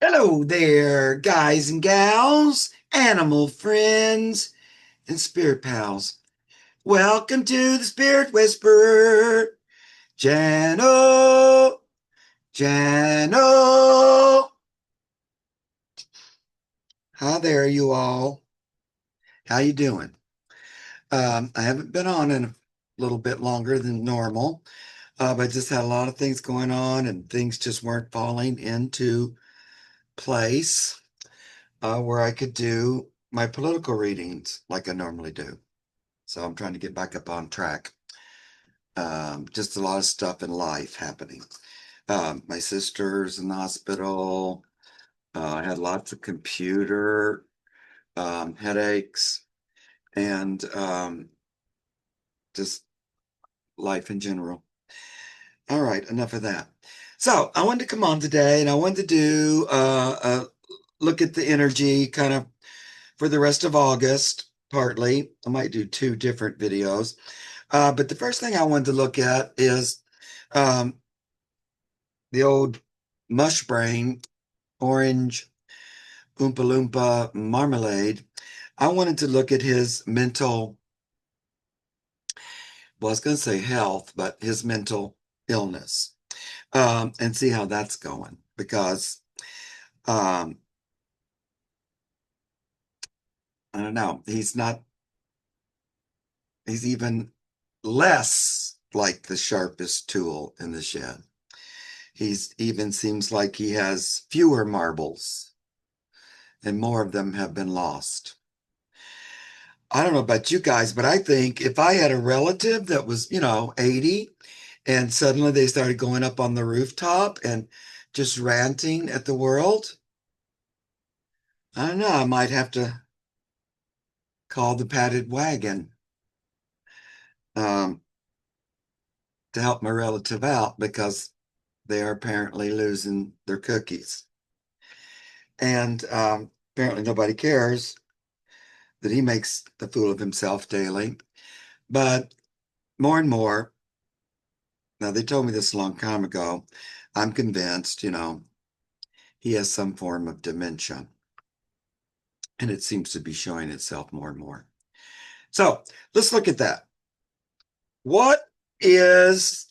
Hello there, guys and gals, animal friends, and spirit pals. Welcome to the Spirit Whisperer. Jano, Jano. Hi there, you all. How you doing? I haven't been on in a little bit longer than normal, but I just had a lot of things going on, and things just weren't falling into place where I could do my political readings like I normally do. So I'm trying to get back up on track. Just a lot of stuff in life happening. My sister's in the hospital. I had lots of computer headaches and just life in general. All right, enough of that. So I wanted to come on today and I wanted to do a look at the energy kind of for the rest of August, partly. I might do two different videos. But the first thing I wanted to look at is um, the old mush brain, orange Oompa Loompa marmalade. I wanted to look at his mental, well, I was going to say health, but his mental illness, and see how that's going. Because um, I don't know, he's even less like the sharpest tool in the shed. He's even seems like he has fewer marbles and more of them have been lost. I don't know about you guys, but I think if I had a relative that was, 80 and suddenly they started going up on the rooftop and just ranting at the world, I don't know, I might have to call the padded wagon um, to help my relative out because they are apparently losing their cookies. And apparently nobody cares that he makes the fool of himself daily. But more and more, now they told me this a long time ago, I'm convinced, he has some form of dementia. And it seems to be showing itself more and more. So let's look at that. What is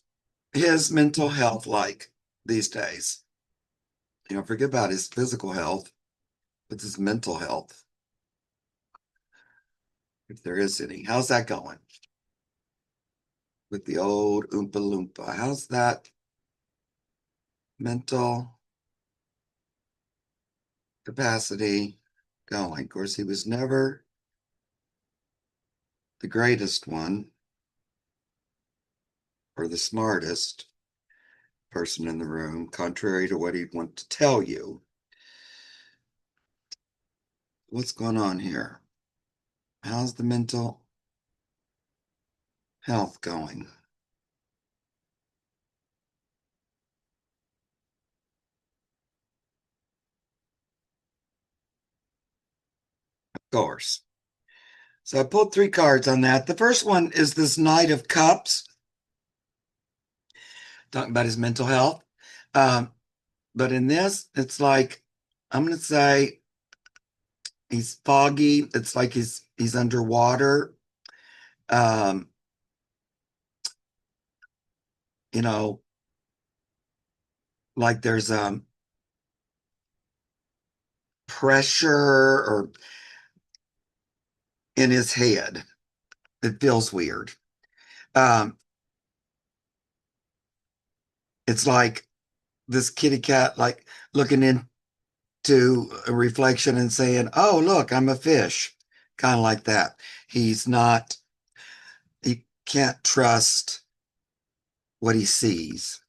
his mental health like these days? Forget about his physical health, but his mental health, if there is any. How's that going with the old Oompa Loompa? How's that mental capacity going? Of course, he was never the greatest one or the smartest person in the room, contrary to what he'd want to tell you. What's going on here? How's the mental health going? Of course. So I pulled three cards on that. The first one is this Knight of Cups, talking about his mental health. Um, but in this, it's like, I'm going to say he's foggy. It's like he's underwater. Um, you know, like there's pressure or in his head. It feels weird. Um, it's like this kitty cat, like looking into a reflection and saying, "Oh, look, I'm a fish," kind of like that. He's not. He can't trust what he sees.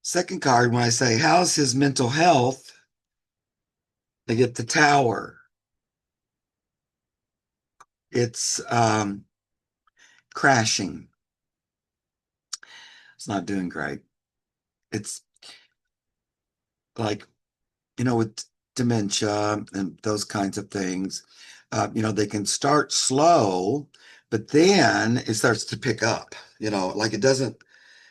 Second card, when I say, "How's his mental health?" They get the Tower. It's crashing. It's not doing great. It's like, with dementia and those kinds of things, they can start slow, but then it starts to pick up, like it doesn't,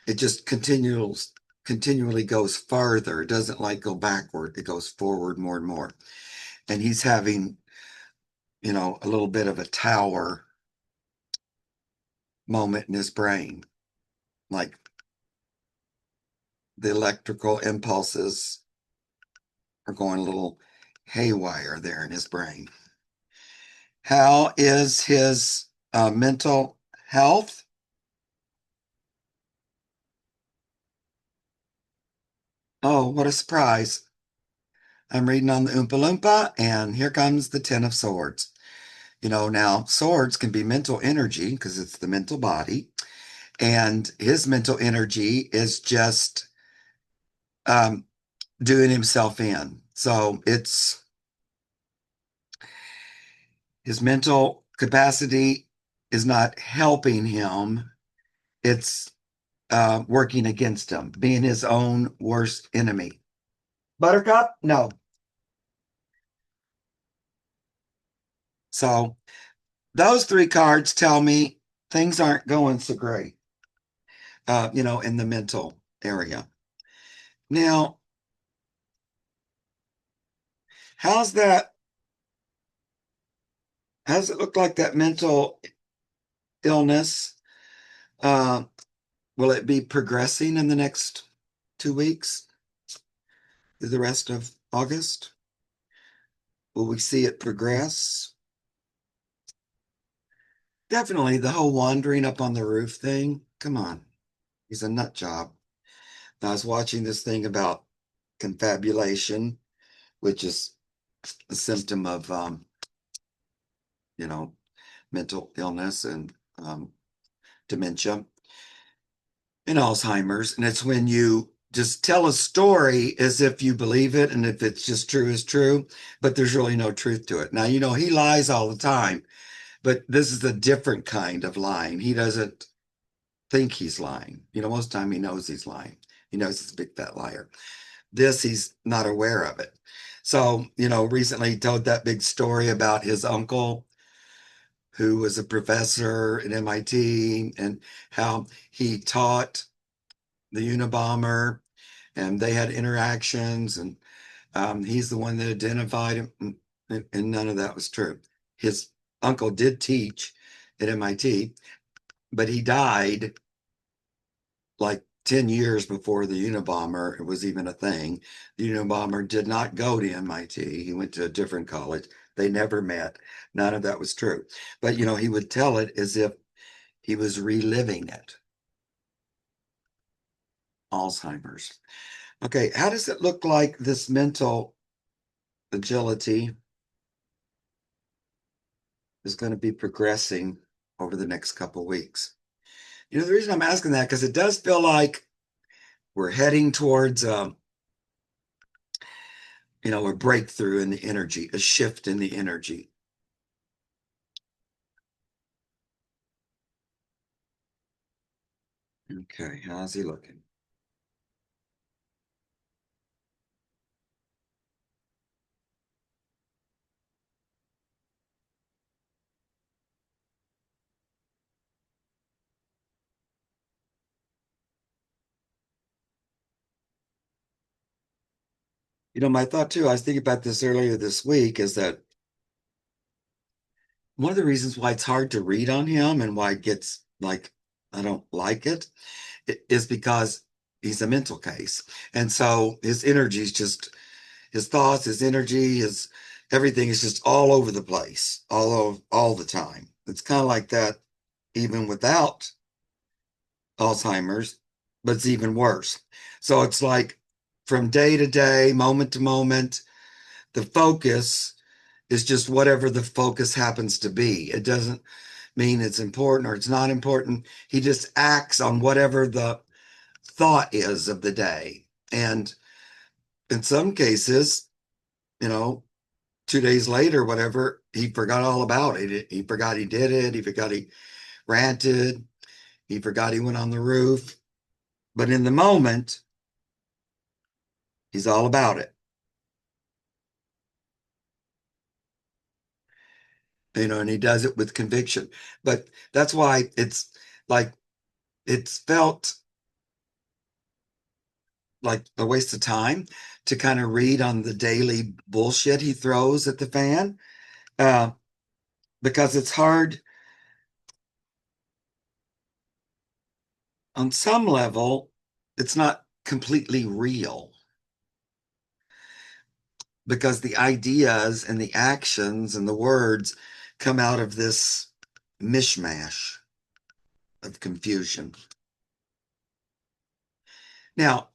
it just continues continually goes farther. It doesn't like go backward. It goes forward more and more. And he's having, a little bit of a tower moment in his brain. Like the electrical impulses are going a little haywire there in his brain. How is his mental health? Oh, what a surprise. I'm reading on the Oompa Loompa, and here comes the Ten of Swords. Now swords can be mental energy because it's the mental body, and his mental energy is just um, doing himself in. So it's his mental capacity is not helping him, it's working against him, being his own worst enemy. Buttercup? No. So those three cards tell me things aren't going so great, in the mental area. Now, how's that? How does it look like that mental illness? Uh, will it be progressing in the next 2 weeks through the rest of August? Will we see it progress? Definitely the whole wandering up on the roof thing. Come on. He's a nut job. I was watching this thing about confabulation, which is a symptom of, you know, mental illness and dementia and Alzheimer's. And it's when you just tell a story as if you believe it and if it's just true is true, but there's really no truth to it. Now, he lies all the time, but this is a different kind of lying. He doesn't think he's lying. Most of the time he knows he's lying. He knows he's a big fat liar. This, he's not aware of it. So, recently he told that big story about his uncle who was a professor at MIT and how he taught the Unabomber and they had interactions and he's the one that identified him, and none of that was true. His uncle did teach at MIT, but he died like 10 years before the Unabomber was even a thing. The Unabomber did not go to MIT. He went to a different college. They never met. None of that was true. But, he would tell it as if he was reliving it. Alzheimer's. Okay, how does it look like this mental agility is going to be progressing over the next couple of weeks? The reason I'm asking that because it does feel like we're heading towards a breakthrough in the energy, a shift in the energy. Okay, how's he looking? My thought too, I was thinking about this earlier this week, is that one of the reasons why it's hard to read on him and why it gets like, I don't like it, is because he's a mental case. And so his energy is just, his thoughts, his energy, his everything is just all over the place, all the time. It's kind of like that even without Alzheimer's, but it's even worse. So it's like from day to day, moment to moment, the focus is just whatever the focus happens to be. It doesn't mean it's important or it's not important. He just acts on whatever the thought is of the day. And in some cases, you know, 2 days later, whatever, he forgot all about it. He forgot he did it. He forgot he ranted. He forgot he went on the roof. But in the moment, he's all about it. And he does it with conviction. But that's why it's like it's felt like a waste of time to kind of read on the daily bullshit he throws at the fan, uh, because it's hard on some level. It's not completely real because the ideas and the actions and the words come out of this mishmash of confusion. Now,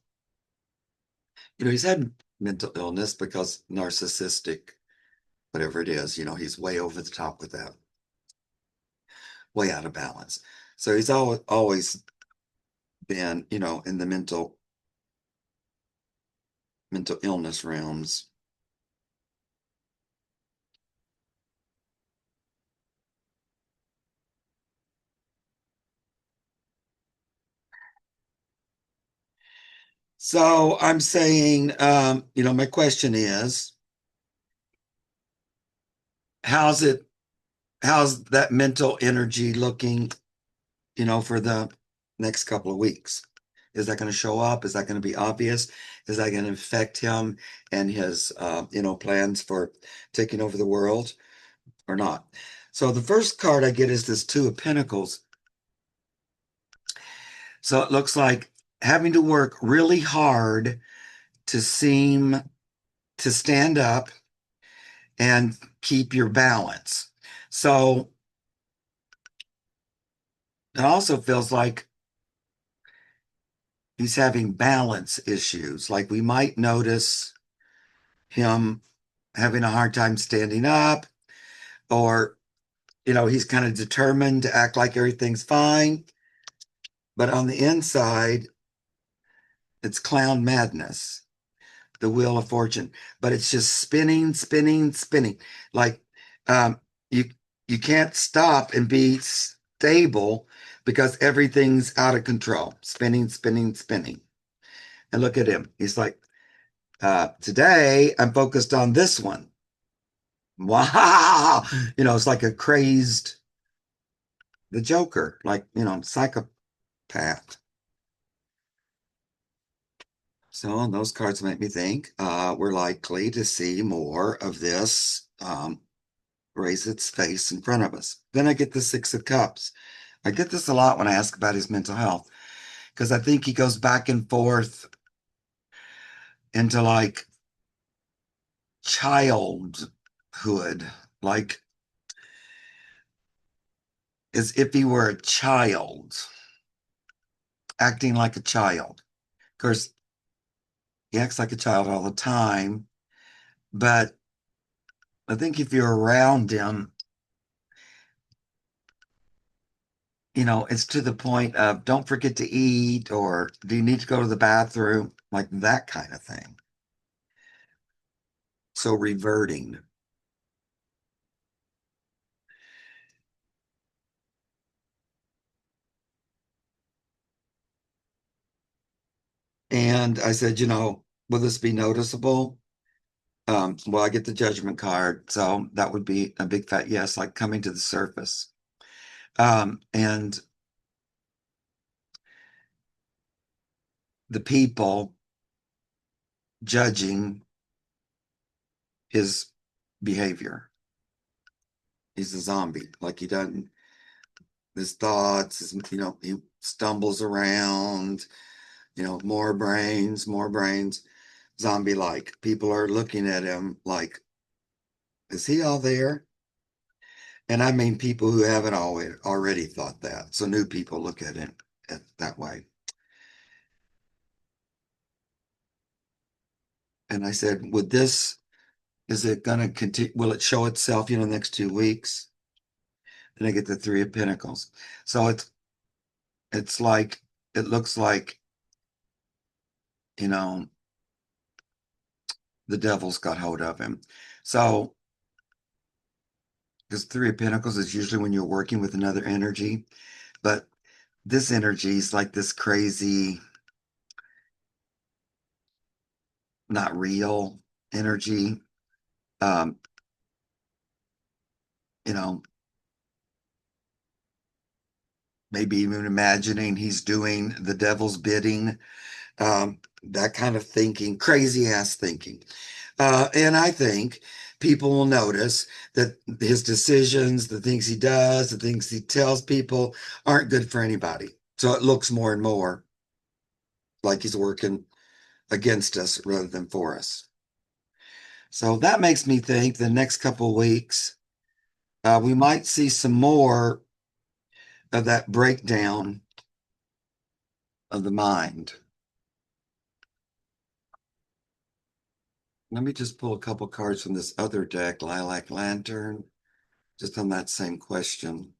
he's had mental illness because narcissistic, whatever it is, he's way over the top with that, way out of balance. So he's always been, in the mental illness realms. So I'm saying, my question is, how's it, how's that mental energy looking, for the next couple of weeks? Is that going to show up? Is that going to be obvious? Is that going to affect him and his, plans for taking over the world or not? So the first card I get is this Two of Pentacles. So it looks like having to work really hard to seem to stand up and keep your balance. So it also feels like he's having balance issues. Like we might notice him having a hard time standing up, or, he's kind of determined to act like everything's fine. But on the inside, it's clown madness, the wheel of fortune. But it's just spinning, spinning, spinning. Like um, you you can't stop and be stable because everything's out of control. Spinning, spinning, spinning. And look at him. He's like, today I'm focused on this one. Wow. It's like a crazed, the Joker, like, psychopath. So those cards make me think we're likely to see more of this raise its face in front of us. Then I get the Six of Cups. I get this a lot when I ask about his mental health because I think he goes back and forth into like childhood, like as if he were a child, acting like a child. Of course, he acts like a child all the time, but I think if you're around him, it's to the point of don't forget to eat or do you need to go to the bathroom, like that kind of thing. So reverting. And I said, will this be noticeable? Well, I get the judgment card, so that would be a big fat yes, like coming to the surface. And the people judging his behavior. He's a zombie. Like he doesn't, his thoughts, he stumbles around, more brains, zombie like. People are looking at him like, is he all there? And I mean people who haven't already thought that. So new people look at it that way. And I said, is it going to continue? Will it show itself, the next 2 weeks? Then I get the Three of Pentacles. So it's like, it looks like, you know, the devil's got hold of him. So, because Three of Pentacles is usually when you're working with another energy, but this energy is like this crazy, not real energy. Um, you know, maybe even imagining he's doing the devil's bidding, That kind of thinking, crazy ass thinking. And I think people will notice that his decisions, the things he does, the things he tells people aren't good for anybody. So it looks more and more like he's working against us rather than for us. So that makes me think the next couple of weeks, we might see some more of that breakdown of the mind. Let me just pull a couple cards from this other deck, Lilac Lantern, just on that same question.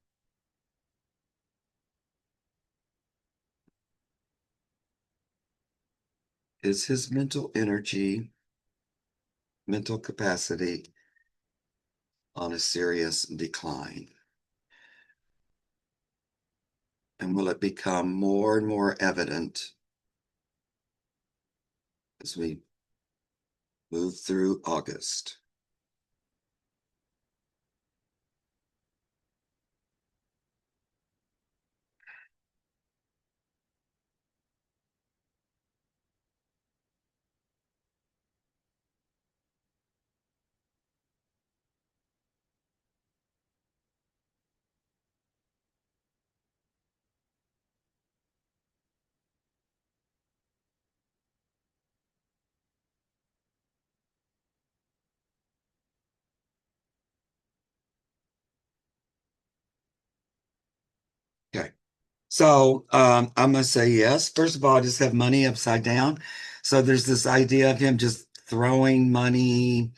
Is his mental energy, mental capacity on a serious decline? And will it become more and more evident as we move through August? Okay. So I'm going to say yes. First of all, I just have money upside down. So there's this idea of him just throwing money,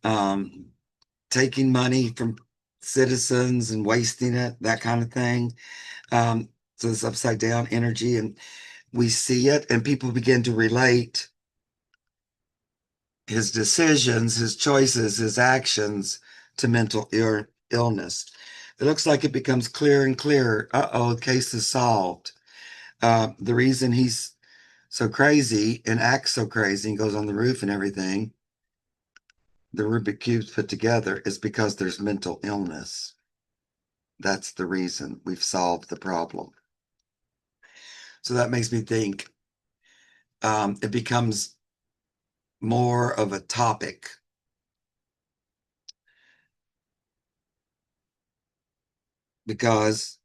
um, taking money from citizens and wasting it, that kind of thing. So this upside down energy, and we see it, and people begin to relate his decisions, his choices, his actions to mental illness. It looks like it becomes clearer and clearer. Uh-oh, case is solved. The reason he's so crazy and acts so crazy and goes on the roof and everything, the Rubik Cube's put together, is because there's mental illness. That's the reason we've solved the problem. So that makes me think it becomes more of a topic because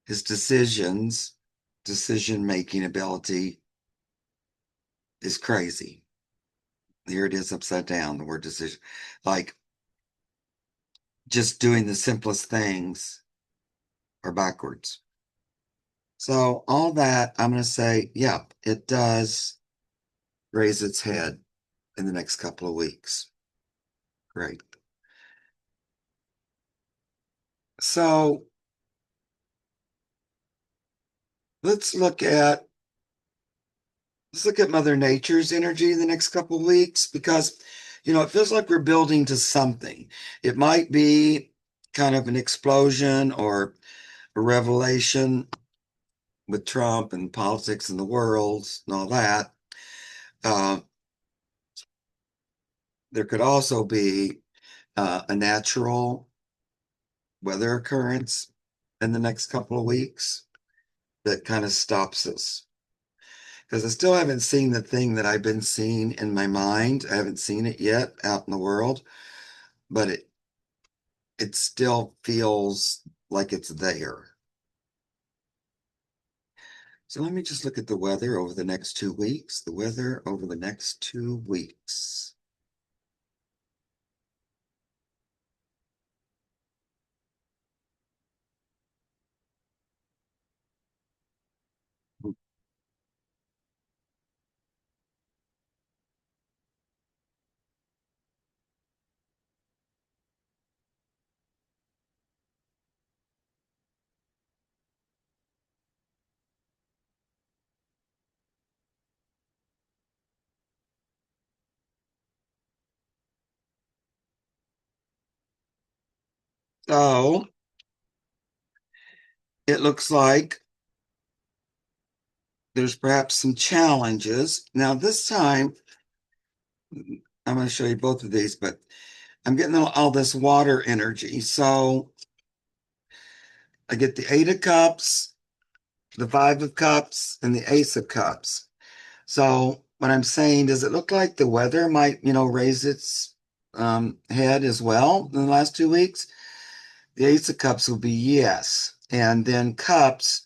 his decision making ability is crazy. Here it is upside down, the word decision. Like just doing the simplest things are backwards. So all that, I'm going to say, yeah, it does raise its head in the next couple of weeks. Great. So let's look at let's look at Mother Nature's energy in the next couple of weeks because it feels like we're building to something. It might be kind of an explosion or a revelation with Trump and politics in the world and all that. Uh, there could also be a natural weather occurrence in the next couple of weeks that kind of stops us. Because I still haven't seen the thing that I've been seeing in my mind. I haven't seen it yet out in the world, but it still feels like it's there. So let me just look at the weather over the next 2 weeks. The weather over the next 2 weeks. So it looks like there's perhaps some challenges. Now, this time, I'm going to show you both of these, but I'm getting all this water energy. So I get the Eight of Cups the Five of Cups and the Ace of Cups. So what I'm saying, does it look like the weather might, raise its head as well in the last 2 weeks? The Ace of Cups will be yes. And then Cups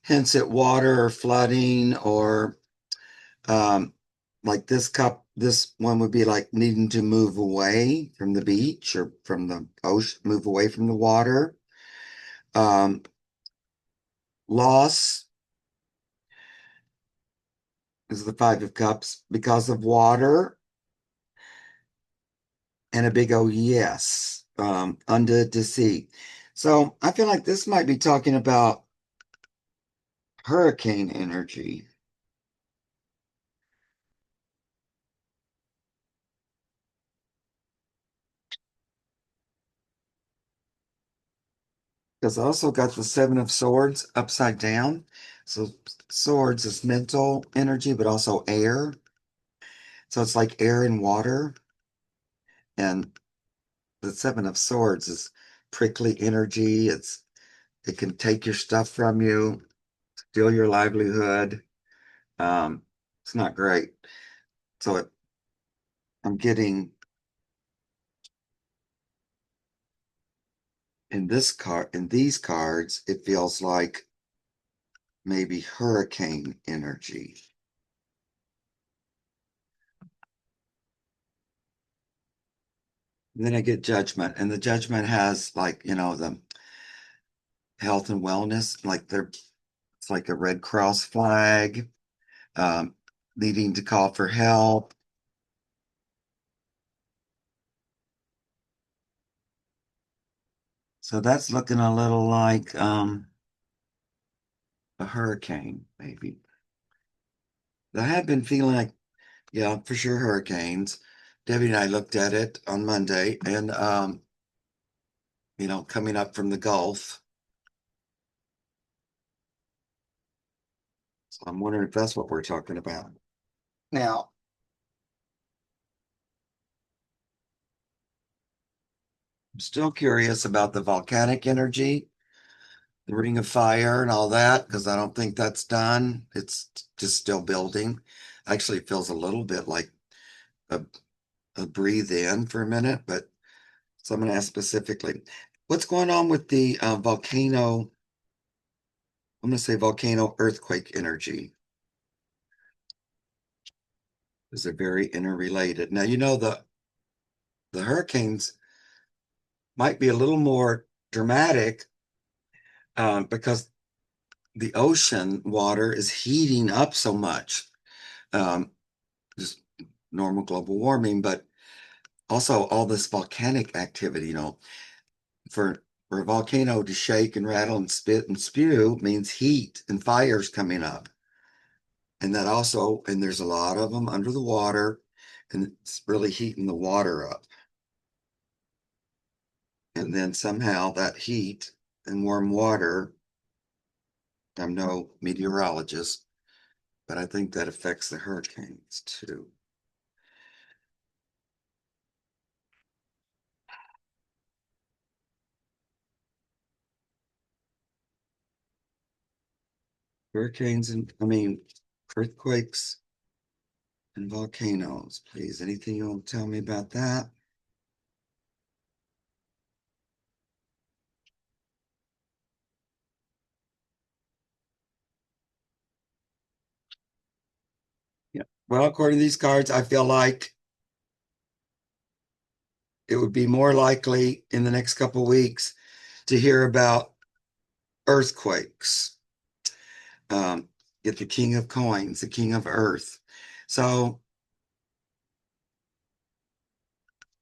hints at water or flooding or um, like this one would be like needing to move away from the beach or from the ocean, move away from the water. Um, Loss is the Five of Cups because of water and a big O yes, under to sea. So I feel like this might be talking about hurricane energy. Because I also got the Seven of Swords upside down. So swords is mental energy, but also air. So it's like air and water. And the Seven of Swords is prickly energy. It can take your stuff from you, steal your livelihood. Um, it's not great. So I'm getting in these cards, it feels like maybe hurricane energy. And then I get judgment, and the judgment has like, the health and wellness, like it's like a Red Cross flag, um, needing to call for help. So that's looking a little like a hurricane, maybe. I have been feeling like, yeah, for sure, hurricanes. Debbie and I looked at it on Monday, and coming up from the Gulf. So I'm wondering if that's what we're talking about. Now, I'm still curious about the volcanic energy, the ring of fire and all that, because I don't think that's done. It's just still building. Actually, it feels a little bit like a, a breathe in for a minute, but so I'm going to ask specifically, what's going on with the volcano? I'm going to say volcano earthquake energy. Is it very interrelated? Now, the hurricanes might be a little more dramatic because the ocean water is heating up so much. Um, just normal global warming, but also all this volcanic activity, for a volcano to shake and rattle and spit and spew means heat and fires coming up. And there's a lot of them under the water, and it's really heating the water up. And then somehow that heat and warm water, I'm no meteorologist, but I think that affects the hurricanes too. Hurricanes and, I mean, earthquakes and volcanoes, please. Anything you want to tell me about that? Yeah. Well, according to these cards, I feel like it would be more likely in the next couple of weeks to hear about earthquakes. Um, get the king of coins, the king of earth. So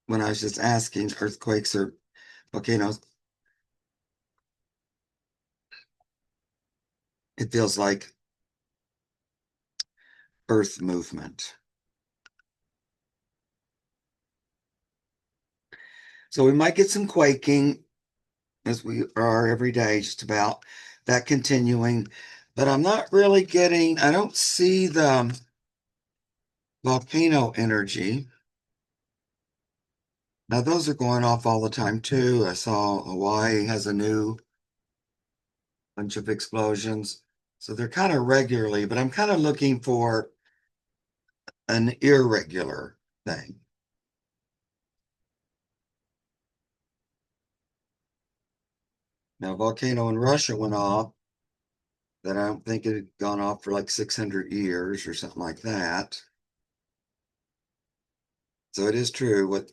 when I was just asking earthquakes or volcanoes, it feels like earth movement. So we might get some quaking as we are every day, just about that continuing. But I'm not really getting, I don't see the volcano energy. Now, those are going off all the time too. I saw Hawaii has a new bunch of explosions. So they're kind of regularly, but I'm kind of looking for an irregular thing. Now, volcano in Russia went off that I don't think it had gone off for like 600 years or something like that. So it is true what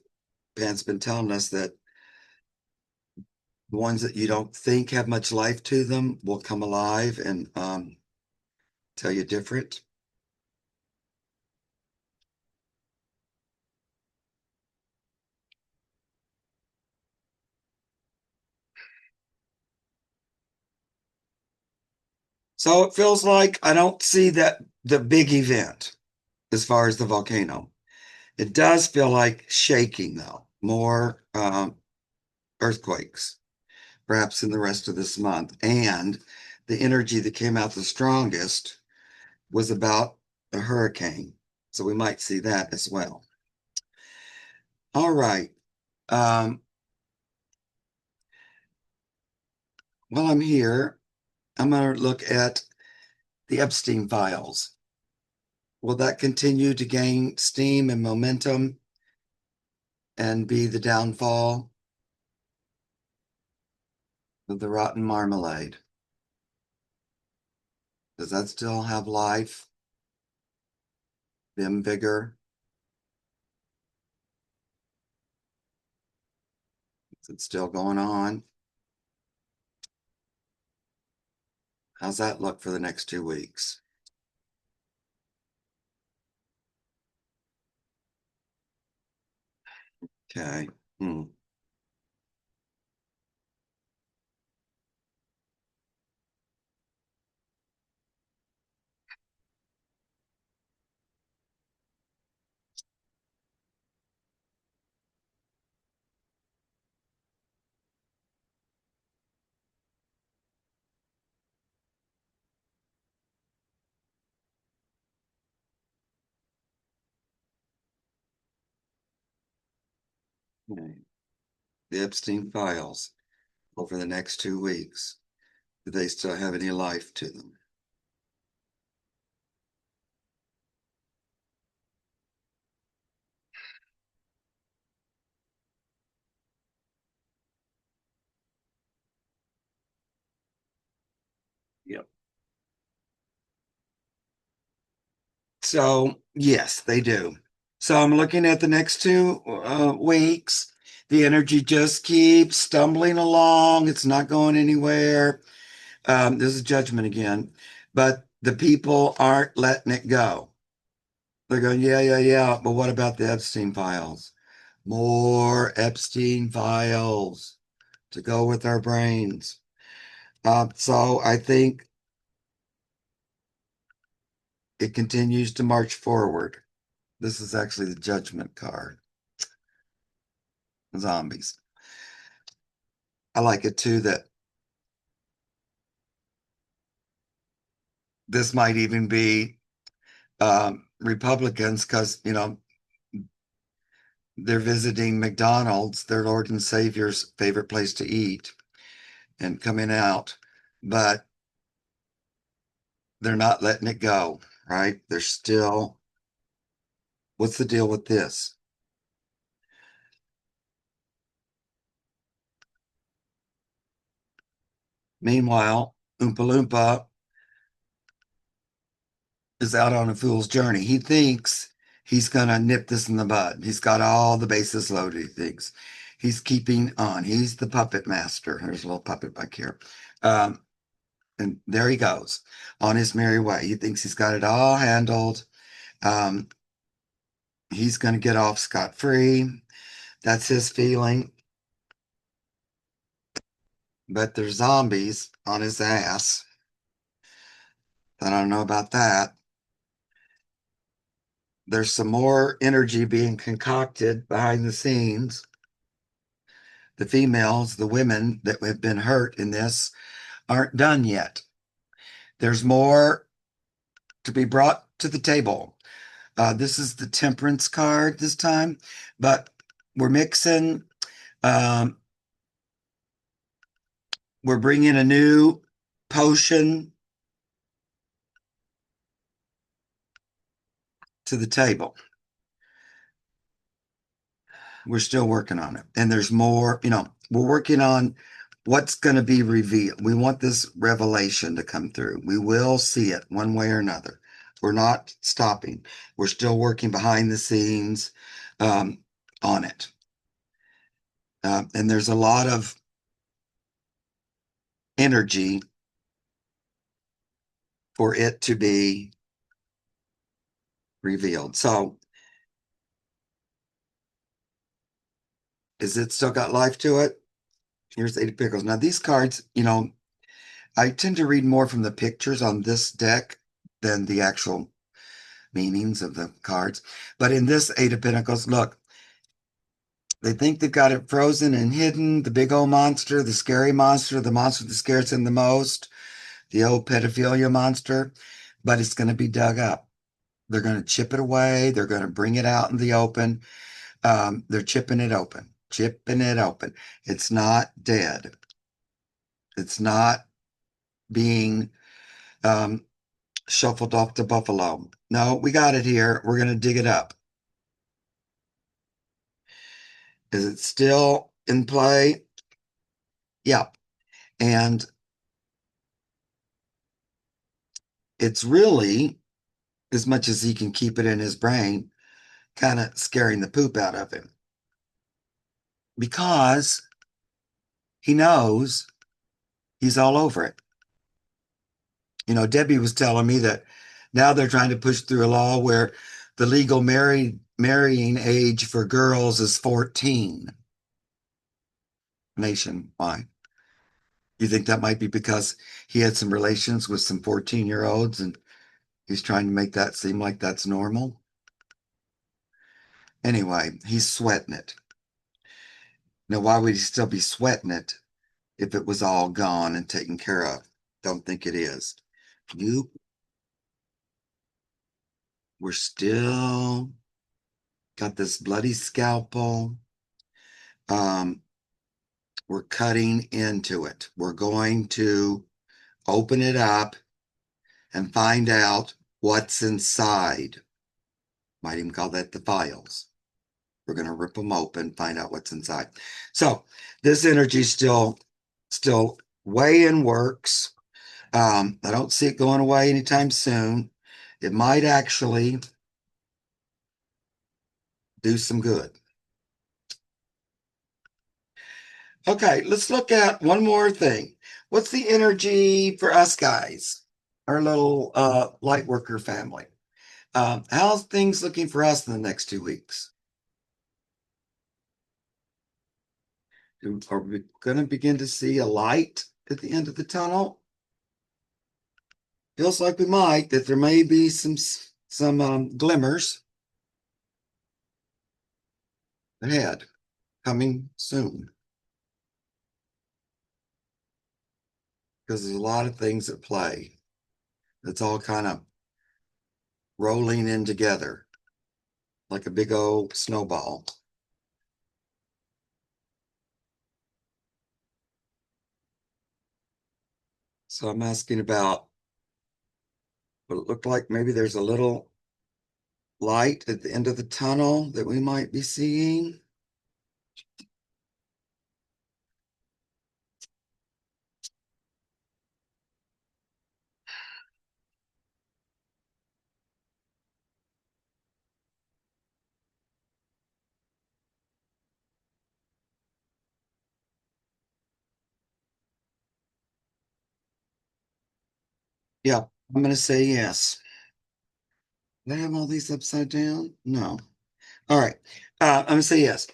Pan's been telling us that the ones that you don't think have much life to them will come alive and tell you different. So it feels like I don't see that the big event as far as the volcano. It does feel like shaking though, more earthquakes, perhaps in the rest of this month. And the energy that came out the strongest was about a hurricane. So we might see that as well. All right. Um, while I'm here, I'm going to look at the Epstein Files. Will that continue to gain steam and momentum and be the downfall of the rotten marmalade? Does that still have life, vim, vigor? Is it still going on? How's that look for the next 2 weeks? Okay. Hmm. Okay. The Epstein Files over the next 2 weeks. Do they still have any life to them? Yep. So, yes, they do. So I'm looking at the next 2 weeks. The energy just keeps stumbling along. It's not going anywhere. This is judgment again, but the people aren't letting it go. They're going, yeah, yeah, yeah. But what about the Epstein files? More Epstein files to go with our brains. So I think it continues to march forward. This is actually the judgment card. Zombies. I like it too that this might even be Republicans because, they're visiting McDonald's, their Lord and Savior's favorite place to eat, and coming out, but they're not letting it go, right? They're still, what's the deal with this? Meanwhile, Oompa Loompa is out on a fool's journey. He thinks he's going to nip this in the bud. He's got all the bases loaded, he thinks. He's keeping on. He's the puppet master. There's a little puppet back here. Um, and there he goes on his merry way. He thinks he's got it all handled. Um, he's going to get off scot-free. That's his feeling. But there's zombies on his ass. I don't know about that. There's some more energy being concocted behind the scenes. The females, the women that have been hurt in this, aren't done yet. There's more to be brought to the table. This is the temperance card this time, but we're mixing, um, we're bringing a new potion to the table. We're still working on it. And there's more, we're working on what's going to be revealed. We want this revelation to come through. We will see it one way or another. We're not stopping. We're still working behind the scenes on it. And there's a lot of energy for it to be revealed. So, is it still got life to it? Here's 80 pickles. Now, these cards, I tend to read more from the pictures on this deck than the actual meanings of the cards. But in this Eight of Pentacles, look, they think they've got it frozen and hidden, the big old monster, the scary monster, the monster that scares them the most, the old pedophilia monster, but it's going to be dug up. They're going to chip it away. They're going to bring it out in the open. They're chipping it open. It's not dead. It's not being shuffled off to Buffalo. No, we got it here. We're going to dig it up. Is it still in play? Yeah. And it's really, as much as he can keep it in his brain, kind of scaring the poop out of him. Because he knows he's all over it. Debbie was telling me that now they're trying to push through a law where the legal marrying age for girls is 14 nationwide. You think that might be because he had some relations with some 14-year-olds and he's trying to make that seem like that's normal? Anyway, he's sweating it. Now, why would he still be sweating it if it was all gone and taken care of? Don't think it is. We're still got this bloody scalpel. We're cutting into it. We're going to open it up and find out what's inside. Might even call that the files. We're going to rip them open, find out what's inside. So this energy still way in works. I don't see it going away anytime soon. It might actually do some good. Okay, let's look at one more thing. What's the energy for us guys, our little light worker family? How's things looking for us in the next 2 weeks? Are we going to begin to see a light at the end of the tunnel? Feels like we might, that there may be some glimmers ahead, coming soon. Because there's a lot of things at play. It's all kind of rolling in together like a big old snowball. So I'm asking about what it looked like. Maybe there's a little light at the end of the tunnel that we might be seeing. Yeah, I'm going to say yes. Did I have all these upside down? No. All right. I'm going to say yes.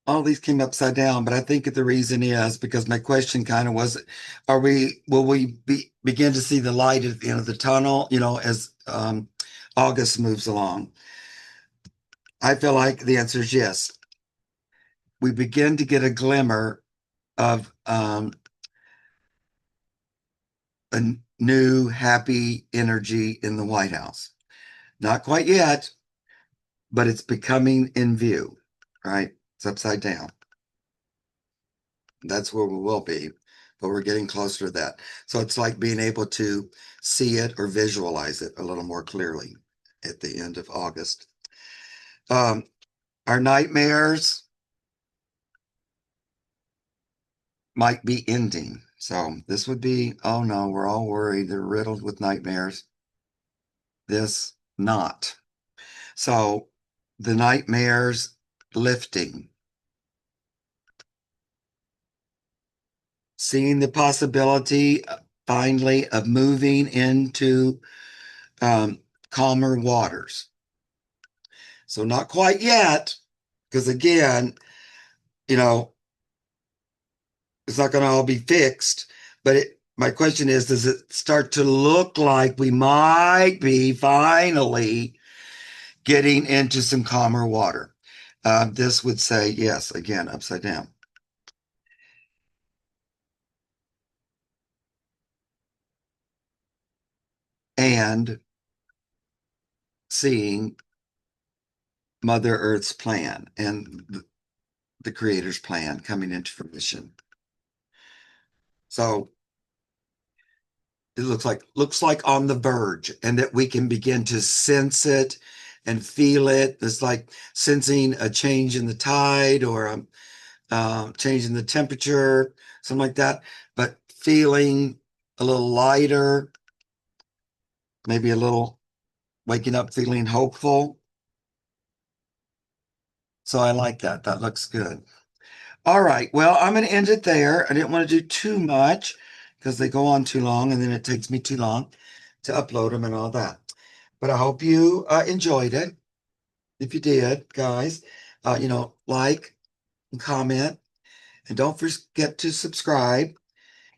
All these came upside down, but I think the reason is because my question kind of was, will we begin to see the light at the end of the tunnel, as August moves along? I feel like the answer is yes. We begin to get a glimmer of a new happy energy in the White House. Not quite yet, but it's becoming in view, right? It's upside down. That's where we will be. but we're getting closer to that. So it's like being able to see it or visualize it a little more clearly at the end of August. Our nightmares might be ending. So this would be, oh no, we're all worried. They're riddled with nightmares. This not. So the nightmares lifting, seeing the possibility finally of moving into calmer waters. So not quite yet, because again, you know, it's not going to all be fixed. But my question is, does it start to look like we might be finally getting into some calmer water? This would say yes, again, upside down. And seeing Mother Earth's plan and the Creator's plan coming into fruition. So it looks like on the verge, and that we can begin to sense it and feel it. It's like sensing a change in the tide or a change in the temperature, something like that. But feeling a little lighter, maybe a little waking up feeling hopeful. So I like that. That looks good. All right. Well, I'm going to end it there. I didn't want to do too much because they go on too long and then it takes me too long to upload them and all that. But I hope you enjoyed it. If you did, guys, like and comment, and don't forget to subscribe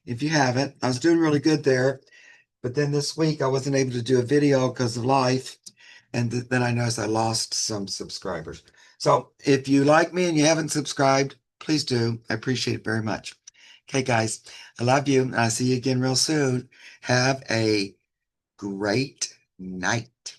if you haven't. I was doing really good there, but then this week I wasn't able to do a video because of life, and then I noticed I lost some subscribers. So if you like me and you haven't subscribed, please do. I appreciate it very much. Okay, guys, I love you, and I'll see you again real soon. Have a great night.